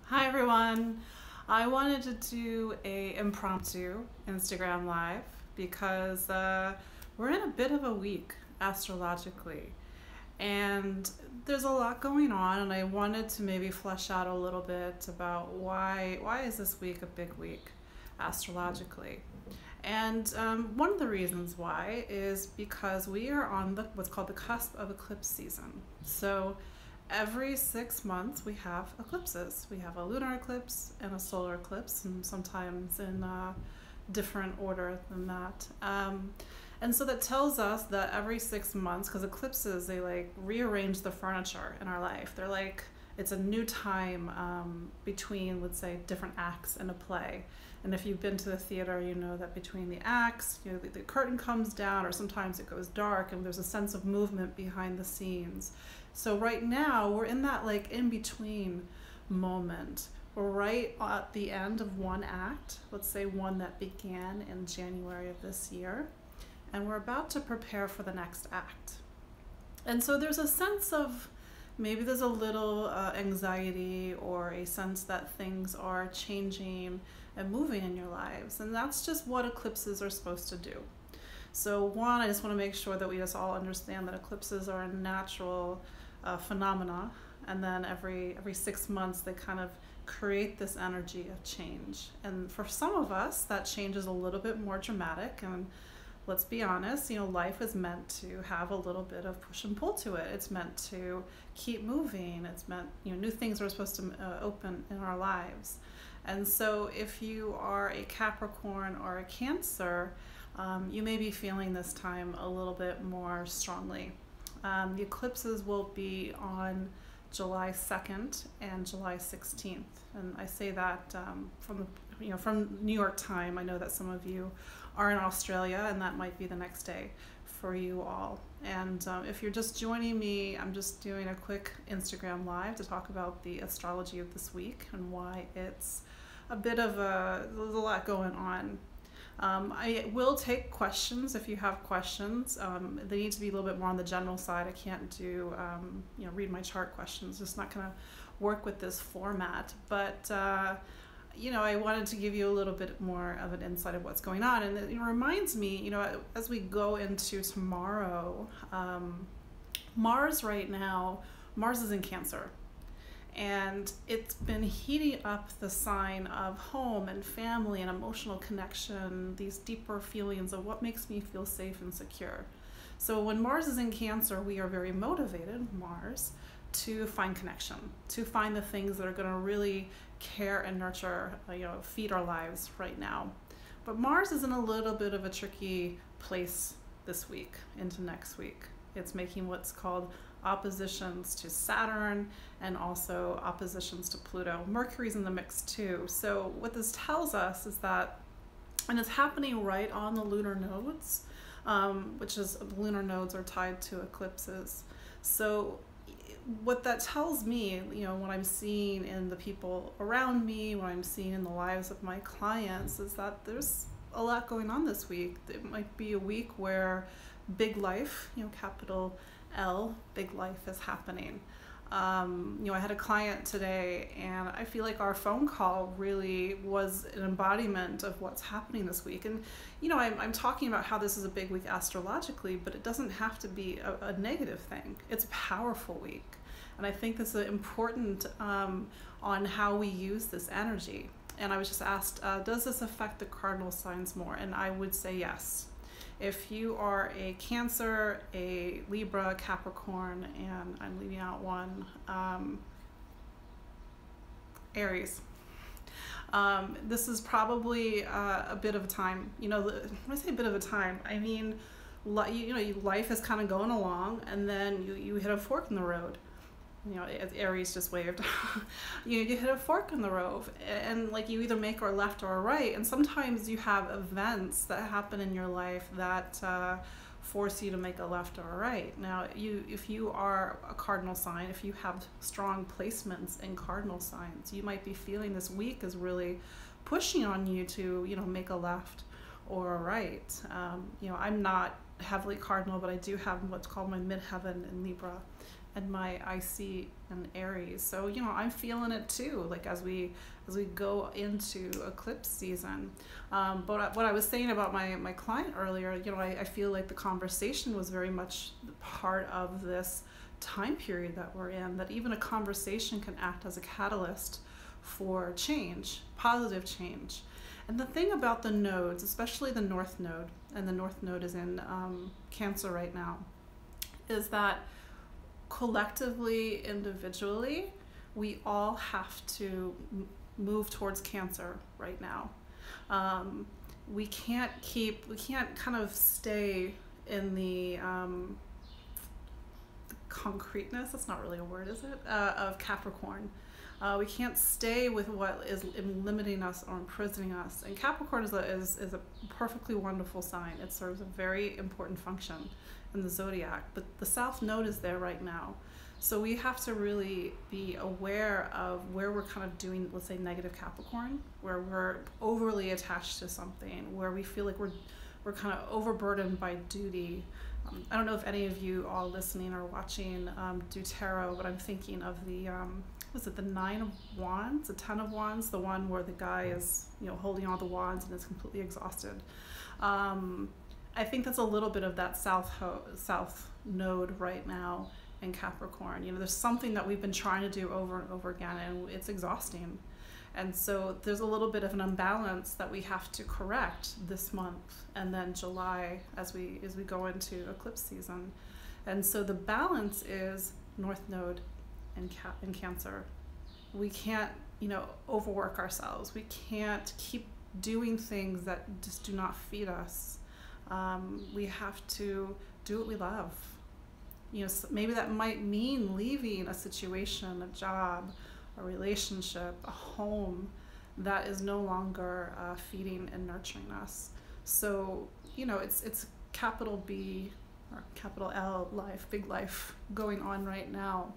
Hi everyone. I wanted to do a impromptu Instagram live because we're in a bit of a week astrologically, and there's a lot going on, and I wanted to maybe flesh out a little bit about why is this week a big week astrologically. And one of the reasons why is because we are on what's called the cusp of eclipse season. So every 6 months we have eclipses. We have a lunar eclipse and a solar eclipse, and sometimes in different order than that. And so that tells us that every 6 months, because eclipses, they like rearrange the furniture in our life. They're like, it's a new time between, let's say, different acts in a play. And if you've been to the theater, you know that between the acts, the curtain comes down, or sometimes it goes dark, and there's a sense of movement behind the scenes. So right now, we're in that like in-between moment. We're right at the end of one act, let's say one that began in January of this year, and we're about to prepare for the next act. And so there's a sense of maybe there's a little anxiety or a sense that things are changing and moving in your lives. And that's just what eclipses are supposed to do. So one, I just want to make sure that we just all understand that eclipses are a natural phenomena. And then every 6 months, they kind of create this energy of change. And for some of us, that change is a little bit more dramatic. And let's be honest, life is meant to have a little bit of push and pull to it. It's meant to keep moving. It's meant, new things are supposed to open in our lives. And so if you are a Capricorn or a Cancer, you may be feeling this time a little bit more strongly. The eclipses will be on July 2nd and July 16th. And I say that from New York time. I know that some of you are in Australia, and that might be the next day for you all. And if you're just joining me, I'm just doing a quick Instagram live to talk about the astrology of this week and why it's there's a lot going on. I will take questions if you have questions. They need to be a little bit more on the general side. I can't do, read my chart questions. Just not going to work with this format. But, I wanted to give you a little bit more of an insight of what's going on. And it reminds me, as we go into tomorrow, Mars right now, Mars is in Cancer. And it's been heating up the sign of home and family and emotional connection, these deeper feelings of what makes me feel safe and secure. So when Mars is in Cancer, we are very motivated, Mars, to find connection, to find the things that are going to really care and nurture, feed our lives right now. But Mars is in a little bit of a tricky place this week into next week. It's making what's called oppositions to Saturn and also oppositions to Pluto. Mercury's in the mix too. So what this tells us is that, and it's happening right on the lunar nodes, which is the lunar nodes are tied to eclipses. So what that tells me, what I'm seeing in the people around me, what I'm seeing in the lives of my clients, is that there's a lot going on this week. It might be a week where big life, capital L, big life is happening. I had a client today, and I feel like our phone call really was an embodiment of what's happening this week. And, I'm talking about how this is a big week astrologically, but it doesn't have to be a negative thing. It's a powerful week. And I think this is important on how we use this energy. And I was just asked, does this affect the cardinal signs more? And I would say yes. If you are a Cancer, a Libra, Capricorn, and I'm leaving out one, Aries. This is probably a bit of a time. When I say a bit of a time, I mean, life is kind of going along, and then you hit a fork in the road. Aries just waved. You hit a fork in the road, and like you either make a left or a right. And sometimes you have events that happen in your life that force you to make a left or a right. Now, if you are a cardinal sign, if you have strong placements in cardinal signs, you might be feeling this week is really pushing on you to make a left or a right. I'm not heavily cardinal, but I do have what's called my midheaven in Libra. and my IC in Aries. So, I'm feeling it too, like as we go into eclipse season. But what I was saying about my client earlier, I feel like the conversation was very much part of this time period that we're in, that even a conversation can act as a catalyst for change, positive change. And the thing about the nodes, especially the North Node, and the North Node is in Cancer right now, is that collectively, individually, we all have to move towards Cancer right now. We can't kind of stay in the concreteness, that's not really a word, is it, of Capricorn. We can't stay with what is limiting us or imprisoning us. And Capricorn is a perfectly wonderful sign. It serves a very important function in the zodiac, but the South Node is there right now. So we have to really be aware of where we're kind of doing, let's say, negative Capricorn, where we're overly attached to something, where we feel like we're kind of overburdened by duty. I don't know if any of you all listening or watching do tarot, but I'm thinking of the was it the 9 of Wands, the 10 of Wands, the one where the guy is, holding all the wands and is completely exhausted. I think that's a little bit of that South Node right now in Capricorn. There's something that we've been trying to do over and over again, and it's exhausting. And so there's a little bit of an imbalance that we have to correct this month, and then July as we go into eclipse season. And so the balance is North Node in Cancer. We can't, overwork ourselves. We can't keep doing things that just do not feed us. We have to do what we love. Maybe that might mean leaving a situation, a job, a relationship, a home that is no longer feeding and nurturing us. So, it's capital B or capital L life, big life going on right now.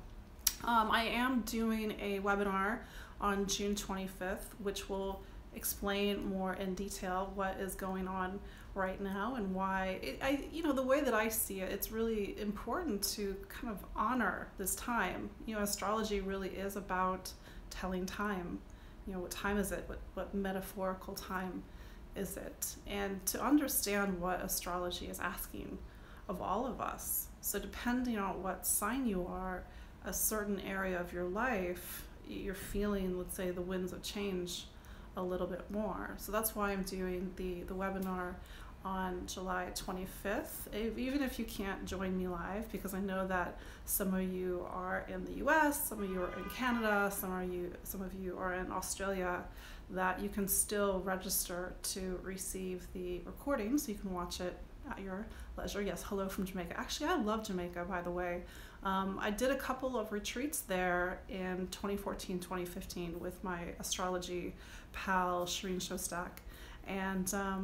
I am doing a webinar on June 25th, which will explain more in detail what is going on right now and why the way that I see it, it's really important to kind of honor this time. Astrology really is about telling time. What time is it? What metaphorical time is it? And to understand what astrology is asking of all of us. So depending on what sign you are, a certain area of your life, you're feeling, let's say, the winds of change a little bit more. So that's why I'm doing the webinar on July 25th, even if you can't join me live, because I know that some of you are in the US, some of you are in Canada, some of you are in Australia, that you can still register to receive the recording, so you can watch it at your leisure. Yes, hello from Jamaica. Actually, I love Jamaica, by the way. I did a couple of retreats there in 2014, 2015 with my astrology pal, Shireen Shostak. And I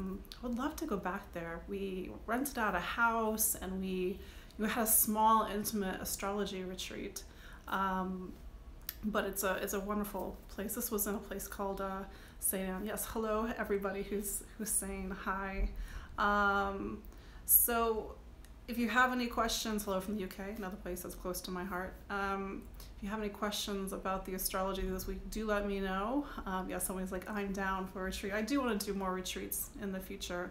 would love to go back there. We rented out a house and we had a small, intimate astrology retreat. But it's a wonderful place. This was in a place called St. Anne. Yes, hello everybody who's saying hi. So if you have any questions, hello from the UK, another place that's close to my heart. If you have any questions about the astrology this week, do let me know. Yeah, somebody's like, I'm down for a retreat. I do want to do more retreats in the future.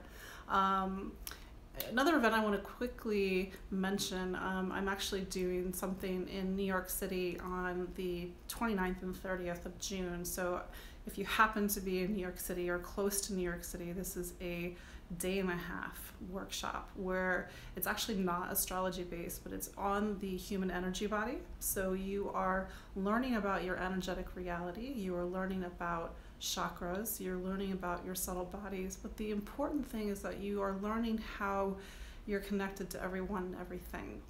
Another event I want to quickly mention, I'm actually doing something in New York City on the 29th and 30th of June. So if you happen to be in New York City or close to New York City, this is a day-and-a-half workshop where it's actually not astrology based, but it's on the human energy body. So you are learning about your energetic reality, you are learning about chakras, you're learning about your subtle bodies, but the important thing is that you are learning how you're connected to everyone and everything,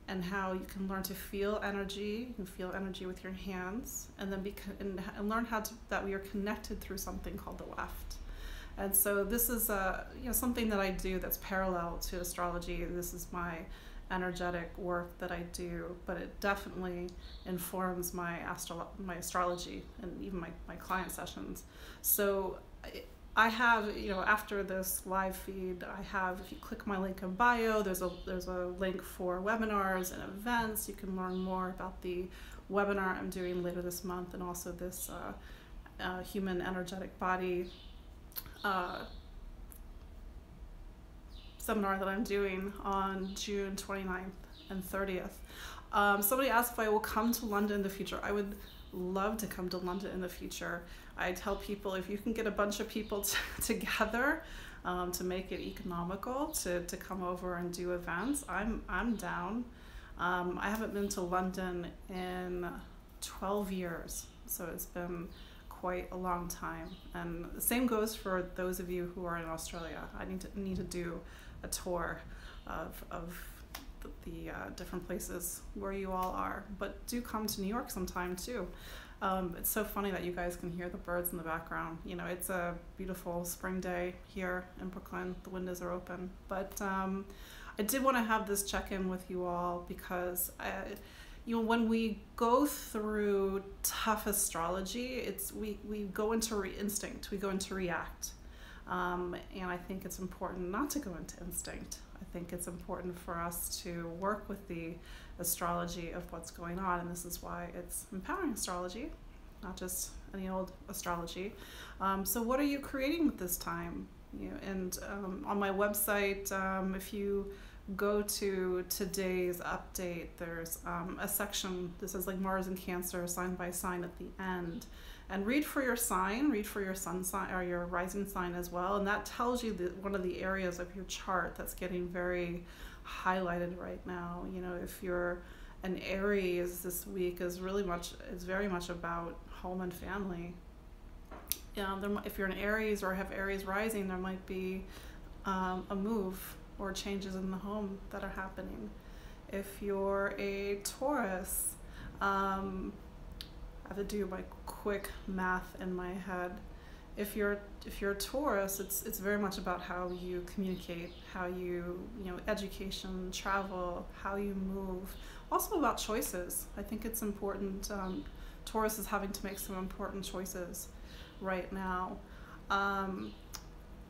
and how you can learn to feel energy. You can feel energy with your hands, and then and learn that we are connected through something called the weft. And so this is something that I do that's parallel to astrology. This is my energetic work that I do, but it definitely informs my astrology and even my client sessions. So I have, after this live feed, I have, if you click my link in bio, there's a link for webinars and events. You can learn more about the webinar I'm doing later this month, and also this human energetic body seminar that I'm doing on June 29th and 30th. Somebody asked if I will come to London in the future. I would love to come to London in the future. I tell people, if you can get a bunch of people together to make it economical to come over and do events, I'm down. I haven't been to London in 12 years, so it's been quite a long time. And the same goes for those of you who are in Australia. I need to do a tour of the different places where you all are. But do come to New York sometime too. It's so funny that you guys can hear the birds in the background. It's a beautiful spring day here in Brooklyn. The windows are open. But I did want to have this check-in with you all because when we go through tough astrology, we go into instinct, we go into react. And I think it's important not to go into instinct. I think it's important for us to work with the astrology of what's going on, and this is why it's empowering astrology, not just any old astrology. So what are you creating with this time? And on my website, if you go to today's update, there's a section that says like Mars and Cancer, sign by sign at the end. And read for your sign, read for your sun sign or your rising sign as well. And that tells you that one of the areas of your chart that's getting very highlighted right now. If you're an Aries, this week is very much about home and family. If you're an Aries or have Aries rising, there might be a move or changes in the home that are happening. If you're a Taurus, I have to do my quick math in my head. If you're a Taurus, it's very much about how you communicate, how you education, travel, how you move. Also about choices. I think it's important. Taurus is having to make some important choices right now.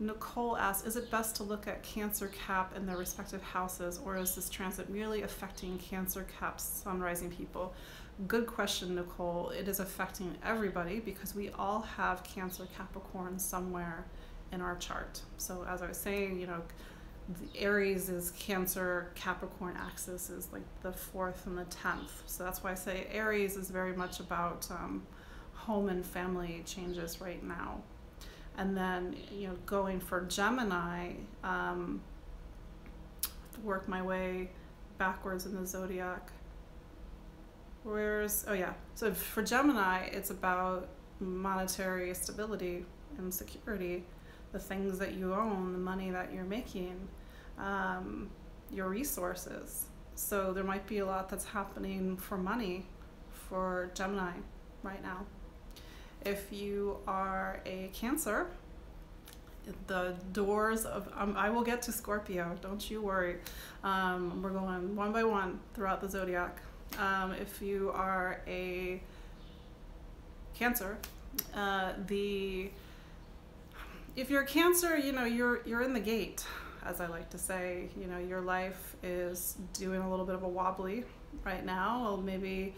Nicole asks, is it best to look at Cancer Cap in their respective houses, or is this transit merely affecting Cancer Cap's sun rising people? Good question, Nicole. It is affecting everybody because we all have Cancer Capricorn somewhere in our chart. So as I was saying, the Aries is Cancer Capricorn axis is like the 4th and the 10th. So that's why I say Aries is very much about home and family changes right now. And then, going for Gemini, work my way backwards in the zodiac. So for Gemini, it's about monetary stability and security, the things that you own, the money that you're making, your resources. So there might be a lot that's happening for money for Gemini right now. If you are a Cancer, the doors of, I will get to Scorpio, don't you worry. We're going one by one throughout the zodiac. If you are a Cancer, if you're a Cancer, you're in the gate, as I like to say. Your life is doing a little bit of a wobbly right now. Or maybe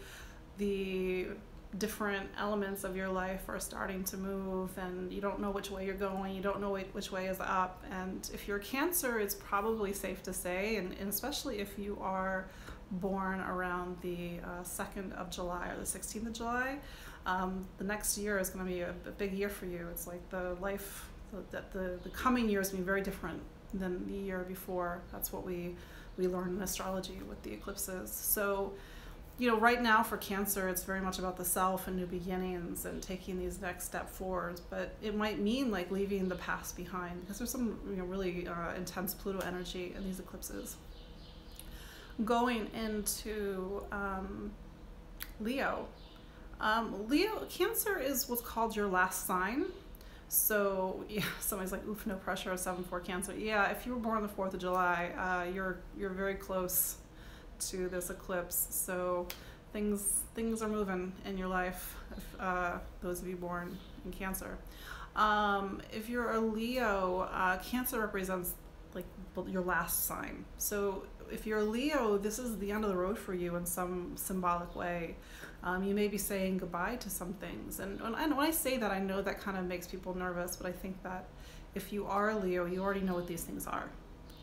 the different elements of your life are starting to move and you don't know which way you're going, you don't know which way is up. And if you're Cancer, it's probably safe to say, and especially if you are born around the 2nd of July or the 16th of July, the next year is going to be a big year for you. It's like the coming year is going to be very different than the year before. That's what we learn in astrology with the eclipses. So right now for Cancer, it's very much about the self and new beginnings and taking these next step forwards. But it might mean like leaving the past behind because there's some really intense Pluto energy in these eclipses. Going into Leo. Cancer is what's called your last sign. So yeah, somebody's like, oof, no pressure, 7-4 Cancer. Yeah, if you were born on the 4th of July, you're very close to this eclipse. So things are moving in your life, if those of you born in Cancer. If you're a Leo, Cancer represents like your last sign. So if you're a Leo, this is the end of the road for you in some symbolic way. You may be saying goodbye to some things. And when I say that, I know that kind of makes people nervous, but I think that if you are a Leo, you already know what these things are.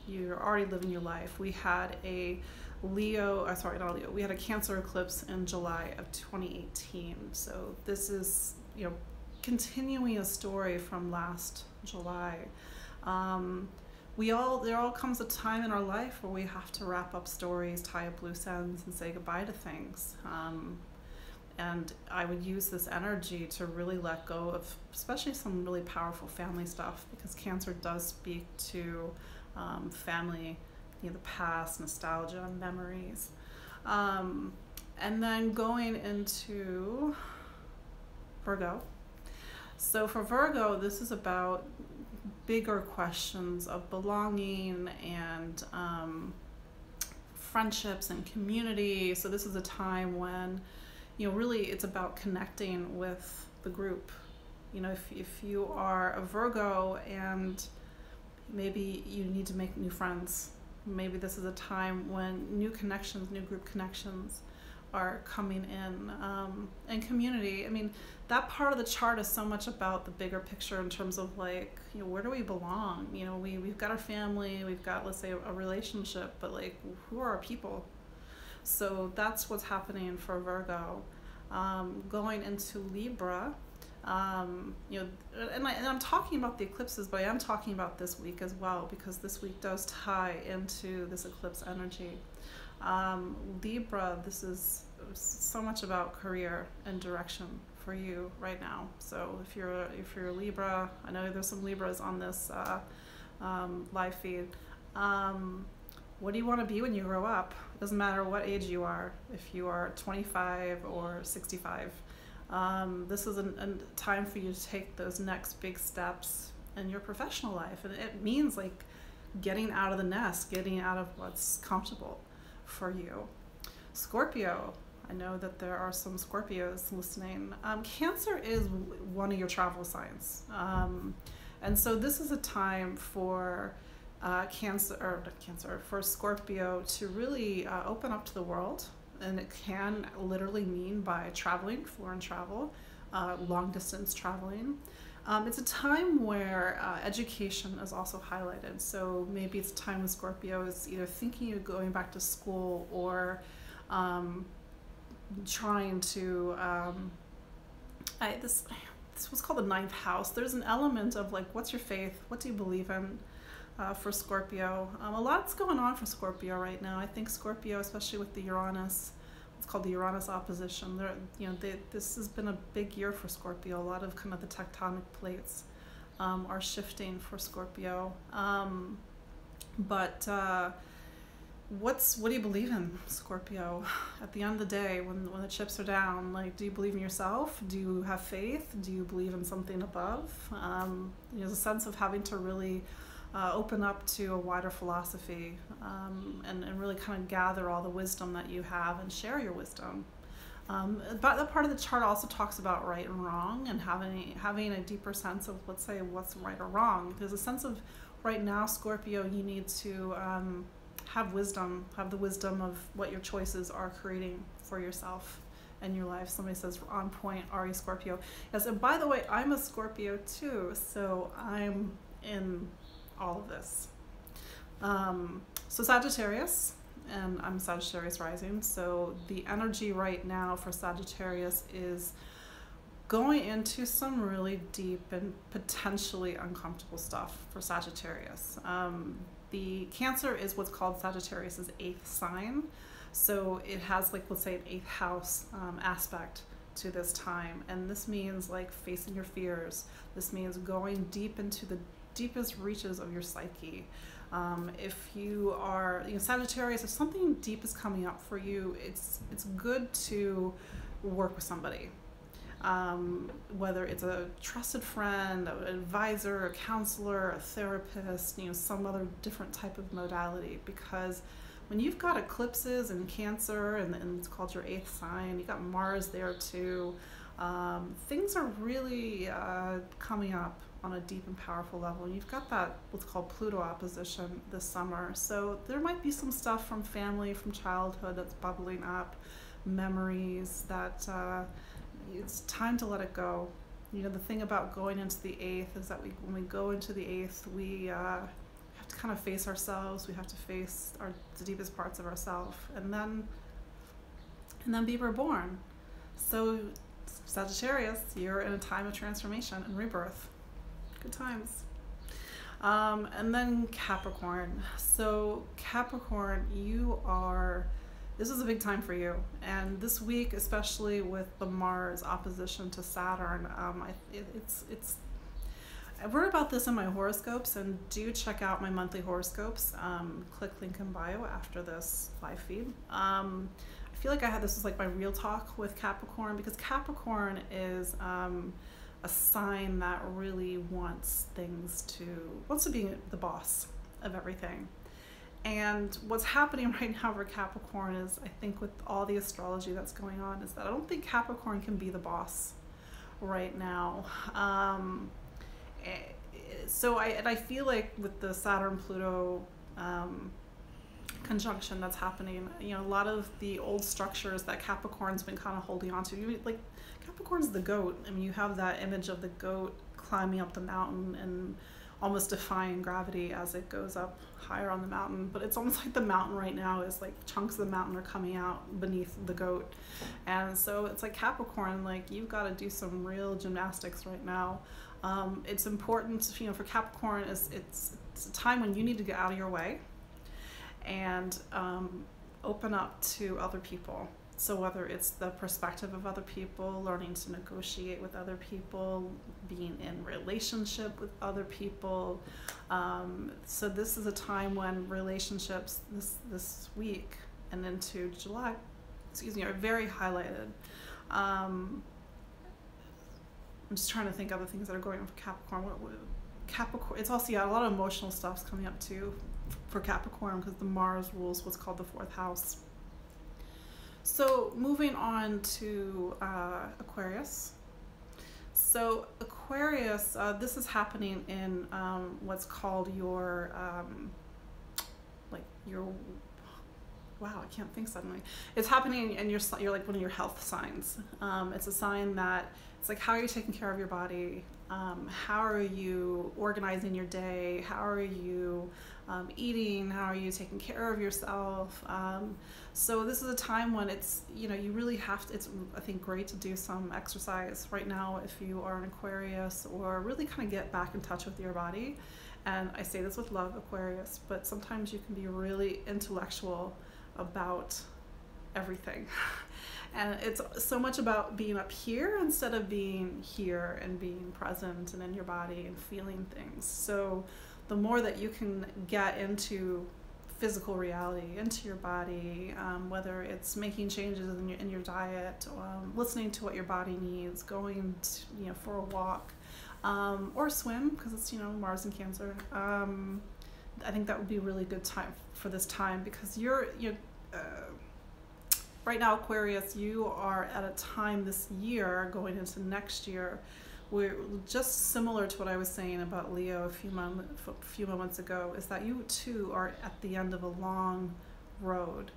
You're already living your life. We had a we had a Cancer eclipse in July of 2018. So this is, continuing a story from last July. There all comes a time in our life where we have to wrap up stories, tie up loose ends, and say goodbye to things. And I would use this energy to really let go of especially some really powerful family stuff, because Cancer does speak to family, the past, nostalgia, and memories. And then going into Virgo. So for Virgo, this is about bigger questions of belonging and friendships and community. So this is a time when, really it's about connecting with the group. If you are a Virgo and maybe you need to make new friends, maybe this is a time when new connections, new group connections are coming in. And community, that part of the chart is so much about the bigger picture in terms of where do we belong? We've got our family, we've got, let's say, a relationship, but who are our people? So that's what's happening for Virgo. Going into Libra, and I'm talking about the eclipses, but I am talking about this week as well, because this week does tie into this eclipse energy. Libra, this is so much about career and direction for you right now. So if you're a Libra, I know there's some Libras on this live feed. What do you want to be when you grow up? It doesn't matter what age you are, if you are 25 or 65. This is a time for you to take those next big steps in your professional life. And it means getting out of the nest, getting out of what's comfortable for you. Scorpio, I know that there are some Scorpios listening. Cancer is one of your travel signs. And so this is a time for for Scorpio to really open up to the world. And it can literally mean by traveling, foreign travel, long distance traveling. It's a time where education is also highlighted. So maybe it's a time when Scorpio is either thinking of going back to school or trying to, this was called the ninth house. There's an element of what's your faith? What do you believe in? For Scorpio. A lot's going on for Scorpio right now. I think Scorpio, especially with the Uranus, it's called the Uranus opposition. This has been a big year for Scorpio. A lot of the tectonic plates are shifting for Scorpio. What do you believe in, Scorpio? At the end of the day, when the chips are down, do you believe in yourself? Do you have faith? Do you believe in something above? There's a sense of having to really open up to a wider philosophy and really gather all the wisdom that you have and share your wisdom. But that part of the chart also talks about right and wrong and having a deeper sense of, let's say, what's right or wrong. There's a sense of right now, Scorpio, you need to have wisdom, have the wisdom of what your choices are creating for yourself and your life. Somebody says, on point, Ari Scorpio. Yes, and by the way, I'm a Scorpio too, so I'm in all of this. So Sagittarius, and I'm Sagittarius rising, so the energy right now for Sagittarius is going into some really deep and potentially uncomfortable stuff for Sagittarius. The Cancer is what's called Sagittarius's 8th sign, so it has let's say an 8th house aspect to this time, and this means facing your fears. This means going deep into the deepest reaches of your psyche. If you are Sagittarius, if something deep is coming up for you, it's good to work with somebody, whether it's a trusted friend, an advisor, a counselor, a therapist, some other different type of modality, because when you've got eclipses in Cancer and it's called your 8th sign, you got Mars there too. Things are really coming up on a deep and powerful level. And you've got that what's called Pluto opposition this summer. So there might be some stuff from family, from childhood that's bubbling up, memories that it's time to let it go. You know, the thing about going into the 8th is that when we go into the 8th, we have to kind of face ourselves. We have to face the deepest parts of ourselves, and then be reborn. So Sagittarius, you're in a time of transformation and rebirth. Good times. And then Capricorn. So Capricorn, this is a big time for you. And this week, especially with the Mars opposition to Saturn, I wrote about this in my horoscopes, and do check out my monthly horoscopes. Click link in bio after this live feed. I feel like this was like my real talk with Capricorn, because Capricorn is a sign that really wants to be the boss of everything. And what's happening right now for Capricorn is, I think with all the astrology that's going on, is that I don't think Capricorn can be the boss right now. So I feel like with the Saturn-Pluto conjunction that's happening, you know, a lot of the old structures that Capricorn's been kind of holding on to, like Capricorn's the goat. I mean, you have that image of the goat climbing up the mountain and almost defying gravity as it goes up higher on the mountain. But it's almost like the mountain right now is like chunks of the mountain are coming out beneath the goat. And so it's like Capricorn, like you've got to do some real gymnastics right now. It's important, you know, for Capricorn, it's a time when you need to get out of your way and open up to other people. So whether it's the perspective of other people, learning to negotiate with other people, being in relationship with other people. So this is a time when relationships this week and into July, are very highlighted. I'm just trying to think of other things that are going on for Capricorn. Capricorn, it's also, a lot of emotional stuff's coming up too for Capricorn, because the Mars rules what's called the 4th house. So moving on to Aquarius. So Aquarius, this is happening in what's called your, wow, I can't think suddenly. It's happening in you're like one of your health signs. It's a sign that it's like, how are you taking care of your body? How are you organizing your day? How are you eating? How are you taking care of yourself? So this is a time when it's, you really have to, it's, I think, great to do some exercise right now if you are an Aquarius, or really kind of get back in touch with your body. And I say this with love, Aquarius, but sometimes you can be really intellectual about everything. And it's so much about being up here instead of being here and being present and in your body and feeling things. So the more that you can get into physical reality, into your body, whether it's making changes in your diet, listening to what your body needs, going to, for a walk, or swim, because it's, Mars and Cancer. I think that would be a really good time for this time, because right now, Aquarius, you are at a time this year going into next year where, just similar to what I was saying about Leo a few moments ago, is that you too are at the end of a long road.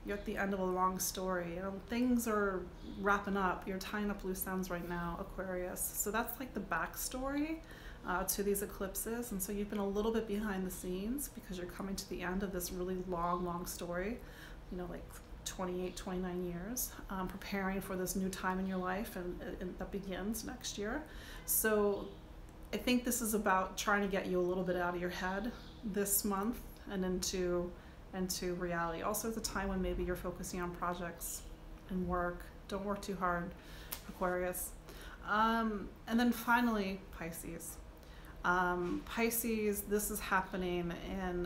You're at the end of a long story. Things are wrapping up. You're tying up loose ends right now, Aquarius. So that's like the backstory to these eclipses. And so you've been a little bit behind the scenes because you're coming to the end of this really long story, like 28, 29 years, preparing for this new time in your life and that begins next year. So I think this is about trying to get you a little bit out of your head this month and into reality. Also, it's a time when maybe you're focusing on projects and work. Don't work too hard, Aquarius. And then finally, Pisces. Pisces, this is happening in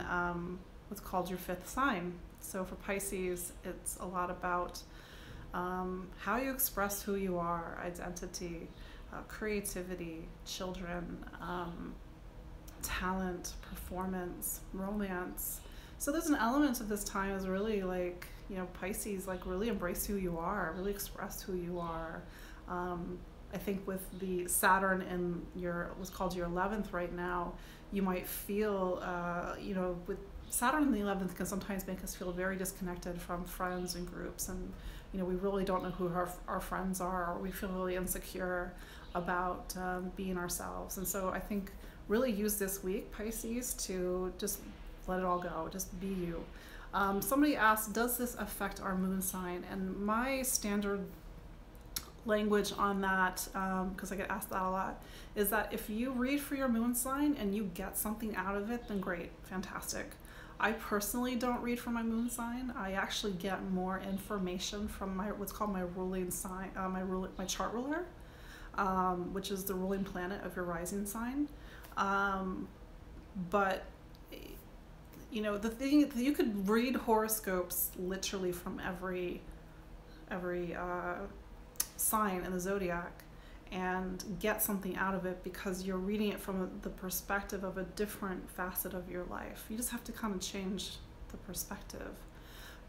what's called your 5th sign. So for Pisces, it's a lot about how you express who you are, identity, creativity, children, talent, performance, romance. So there's an element of this time is really like, Pisces, like really embrace who you are, really express who you are. I think with the Saturn in what's called your 11th right now, you might feel, with Saturn in the 11th can sometimes make us feel very disconnected from friends and groups, and we really don't know who our friends are, or we feel really insecure about being ourselves. And so I think really use this week, Pisces, to just let it all go, just be you. Somebody asked, does this affect our moon sign? And my standard language on that, because I get asked that a lot, is that if you read for your moon sign and you get something out of it, then great, fantastic. I personally don't read for my moon sign. I actually get more information from what's called my ruling sign, my chart ruler, which is the ruling planet of your rising sign. But the thing, you could read horoscopes literally from every sign in the zodiac and get something out of it, because you're reading it from the perspective of a different facet of your life. You just have to kind of change the perspective.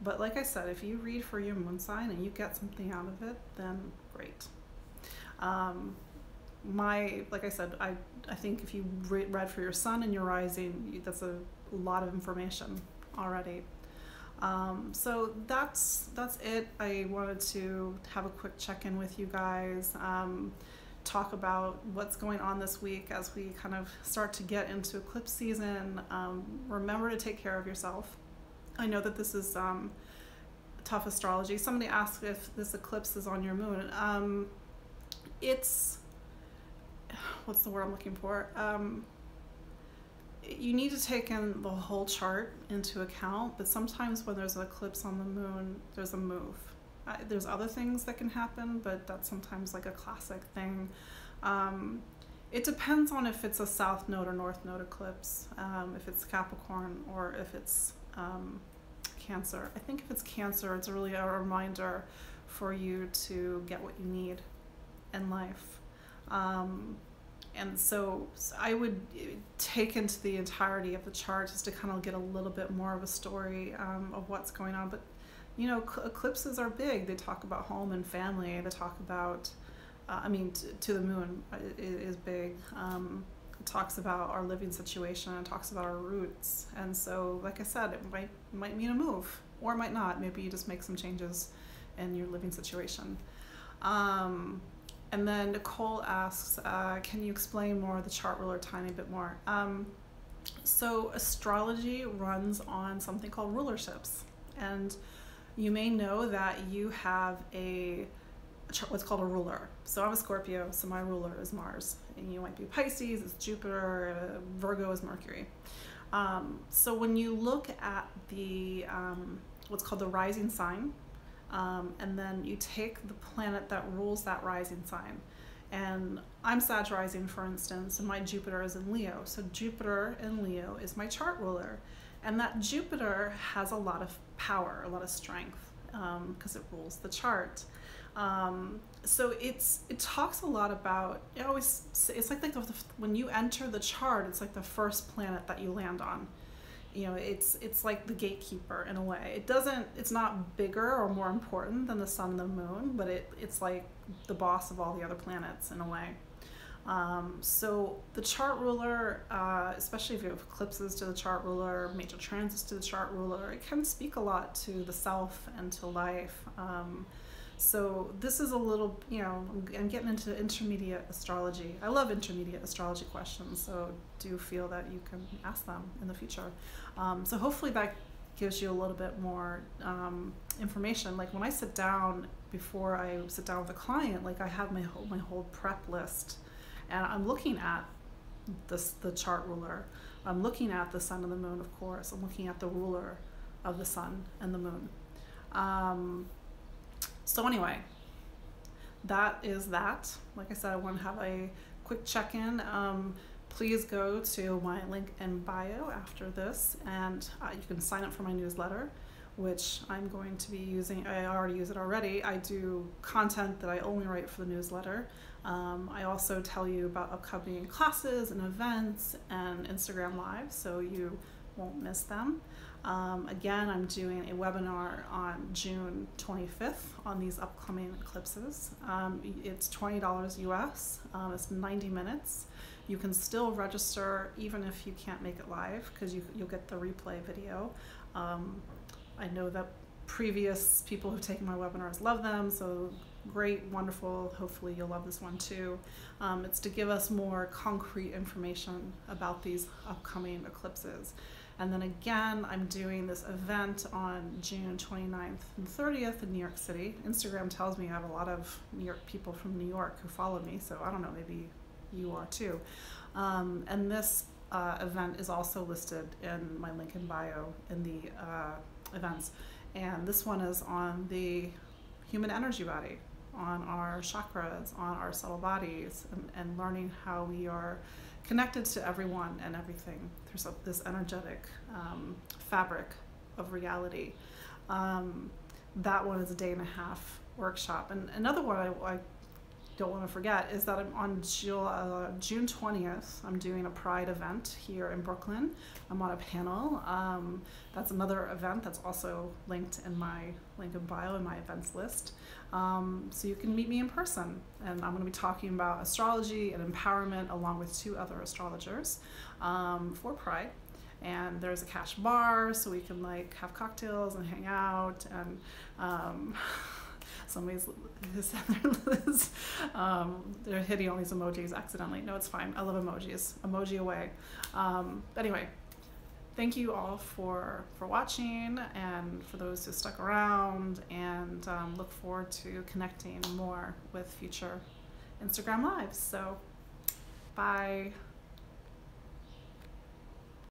But like I said, if you read for your moon sign and you get something out of it, then great. Like I said, I think if you read for your sun and your rising, that's a lot of information already. So that's it. I wanted to have a quick check-in with you guys, talk about what's going on this week as we kind of start to get into eclipse season. Remember to take care of yourself. I know that this is tough astrology. Somebody asked if this eclipse is on your moon. It's, what's the word I'm looking for? You need to take in the whole chart into account, but sometimes when there's an eclipse on the moon, there's a move. There's other things that can happen, but that's sometimes like a classic thing. It depends on if it's a south node or north node eclipse, if it's Capricorn or if it's Cancer. I think if it's Cancer, it's really a reminder for you to get what you need in life. And so I would take into the entirety of the chart just to kind of get a little bit more of a story of what's going on. But eclipses are big. They talk about home and family. They talk about, to the moon is big. It talks about our living situation. It talks about our roots. And so, like I said, it might mean a move, or it might not. Maybe you just make some changes in your living situation. And then Nicole asks, can you explain more of the chart ruler a tiny bit more? So astrology runs on something called rulerships. And you may know that you have what's called a ruler. So I'm a Scorpio, so my ruler is Mars. And you might be Pisces, it's Jupiter, Virgo is Mercury. So when you look at the what's called the rising sign, and then you take the planet that rules that rising sign. And I'm Sag rising, for instance, and my Jupiter is in Leo. So Jupiter in Leo is my chart ruler. And that Jupiter has a lot of power, a lot of strength, because it rules the chart. So it talks a lot about, it's like when you enter the chart, it's like the first planet that you land on. It's like the gatekeeper in a way. It's not bigger or more important than the sun and the moon, but it's like the boss of all the other planets in a way. So the chart ruler, especially if you have eclipses to the chart ruler, major transits to the chart ruler, it can speak a lot to the self and to life. So this is a little, I'm getting into intermediate astrology. I love intermediate astrology questions, so do feel that you can ask them in the future. So hopefully that gives you a little bit more information. Like when I sit down, before I sit down with a client, like I have my whole prep list, and I'm looking at the chart ruler. I'm looking at the sun and the moon, of course. I'm looking at the ruler of the sun and the moon. So anyway, that is that. Like I said, I want to have a quick check-in. Please go to my link in bio after this, and you can sign up for my newsletter, which I'm going to be using. I already use it already. I do content that I only write for the newsletter. I also tell you about upcoming classes and events and Instagram Live, so you won't miss them. Again, I'm doing a webinar on June 25th on these upcoming eclipses. It's $20 US. It's 90 minutes. You can still register even if you can't make it live, because you'll get the replay video. I know that previous people who've taken my webinars love them, so great, wonderful. Hopefully you'll love this one too. It's to give us more concrete information about these upcoming eclipses. And then again, I'm doing this event on June 29th and 30th in New York City. Instagram tells me I have a lot of New York people from New York who follow me, so I don't know, maybe you are too. And this event is also listed in my link in bio in the events. And this one is on the human energy body, on our chakras, on our subtle bodies, and learning how we are connected to everyone and everything through this energetic fabric of reality. That one is a 1.5-day workshop. And another one I don't want to forget is that I'm on June 20th, I'm doing a Pride event here in Brooklyn. I'm on a panel. That's another event that's also linked in my link in bio in my events list. So you can meet me in person. And I'm going to be talking about astrology and empowerment along with 2 other astrologers for Pride. And there's a cash bar, so we can like have cocktails and hang out. And somebody's they're hitting all these emojis accidentally. No, it's fine. I love emojis. Emoji away. Anyway, thank you all for watching, and for those who stuck around, and look forward to connecting more with future Instagram lives. So, bye.